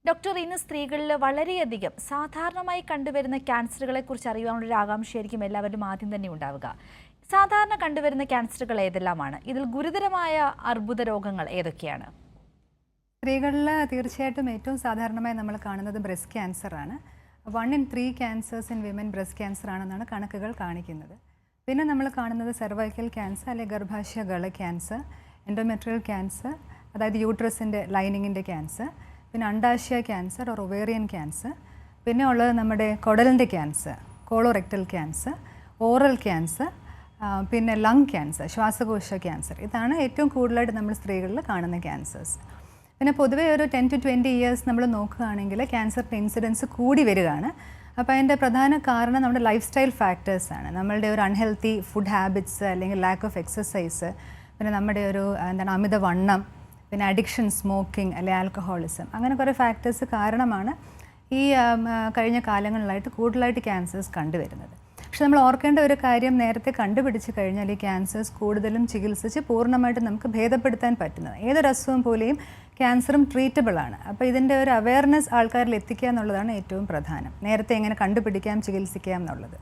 Doctor, ഇന്ന് സ്ത്രീകളിൽ വളരെയധികം സാധാരണമായി കണ്ടുവരുന്ന ക്യാൻസറുകളെക്കുറിച്ച് അറിയാനുള്ള ഒരു ആകാംക്ഷയായിരിക്കും എല്ലാവരും ആദ്യം തന്നെ ഉണ്ടാവുക. സാധാരണ കണ്ടുവരുന്ന ക്യാൻസറുകൾ ഏതെല്ലാമാണ്? ഇതിൽ ഗുരുതരമായ അർബുദ രോഗങ്ങൾ ഏതൊക്കെയാണ്? സ്ത്രീകളിൽ തീർച്ചയായിട്ടും ഏറ്റവും സാധാരണമായി നമ്മൾ കാണുന്നത് ബ്രസ്റ്റ് ക്യാൻസറാണ്. 1 in 3 cancers in women breast cancer ആണെന്നാണ് കണക്കുകൾ കാണിക്കുന്നത്. പിന്നെ നമ്മൾ കാണുന്നത് സെർവൈക്കൽ ക്യാൻസർ അല്ലെങ്കിൽ ഗർഭാശയ ഗള ക്യാൻസർ, എൻഡോമെട്രിയൽ ക്യാൻസർ അതായത് യൂട്രസിൻ്റെ ലൈനിങ്ങിൻ്റെ ക്യാൻസർ, പിന്നെ അണ്ടാശയ ക്യാൻസർ ഓർ ഒവേറിയൻ ക്യാൻസർ, പിന്നെ ഉള്ളത് നമ്മുടെ കുടലിൻ്റെ cancer, colorectal cancer, oral cancer, പിന്നെ ലങ് ക്യാൻസർ, ശ്വാസകോശ ക്യാൻസർ. ഇതാണ് ഏറ്റവും കൂടുതലായിട്ട് നമ്മൾ സ്ത്രീകളിൽ കാണുന്ന ക്യാൻസേഴ്സ്. പിന്നെ പൊതുവേ ഒരു 10 to 20 ഇയേഴ്സ് നമ്മൾ നോക്കുകയാണെങ്കിൽ ക്യാൻസറിൻ്റെ ഇൻസിഡൻസ് കൂടി വരികയാണ്. അപ്പോൾ അതിൻ്റെ പ്രധാന കാരണം നമ്മുടെ ലൈഫ് സ്റ്റൈൽ ഫാക്ടേഴ്സാണ്. നമ്മളുടെ ഒരു അൺഹെൽത്തി ഫുഡ് ഹാബിറ്റ്സ് അല്ലെങ്കിൽ ലാക്ക് ഓഫ് എക്സസൈസ്, പിന്നെ നമ്മുടെ ഒരു അമിതവണ്ണം, പിന്നെ അഡിക്ഷൻ, സ്മോക്കിംഗ് അല്ലെങ്കിൽ ആൽക്കഹോളിസം, അങ്ങനെ കുറേ ഫാക്ടേഴ്സ് കാരണമാണ് ഈ കഴിഞ്ഞ കാലങ്ങളിലായിട്ട് കൂടുതലായിട്ട് ക്യാൻസേഴ്സ് കണ്ടുവരുന്നത്. പക്ഷെ നമ്മൾ ഓർക്കേണ്ട ഒരു കാര്യം, നേരത്തെ കണ്ടുപിടിച്ച് കഴിഞ്ഞാൽ ഈ ക്യാൻസേഴ്സ് കൂടുതലും ചികിത്സിച്ച് പൂർണ്ണമായിട്ട് നമുക്ക് ഭേദപ്പെടുത്താൻ പറ്റുന്നത്. ഏതൊരു അസുഖം പോലെയും ക്യാൻസറും ട്രീറ്റബിൾ ആണ്. അപ്പോൾ ഇതിൻ്റെ ഒരു അവയർനെസ് ആൾക്കാരിൽ എത്തിക്കുക എന്നുള്ളതാണ് ഏറ്റവും പ്രധാനം. നേരത്തെ എങ്ങനെ കണ്ടുപിടിക്കാം, ചികിത്സിക്കാം എന്നുള്ളത്.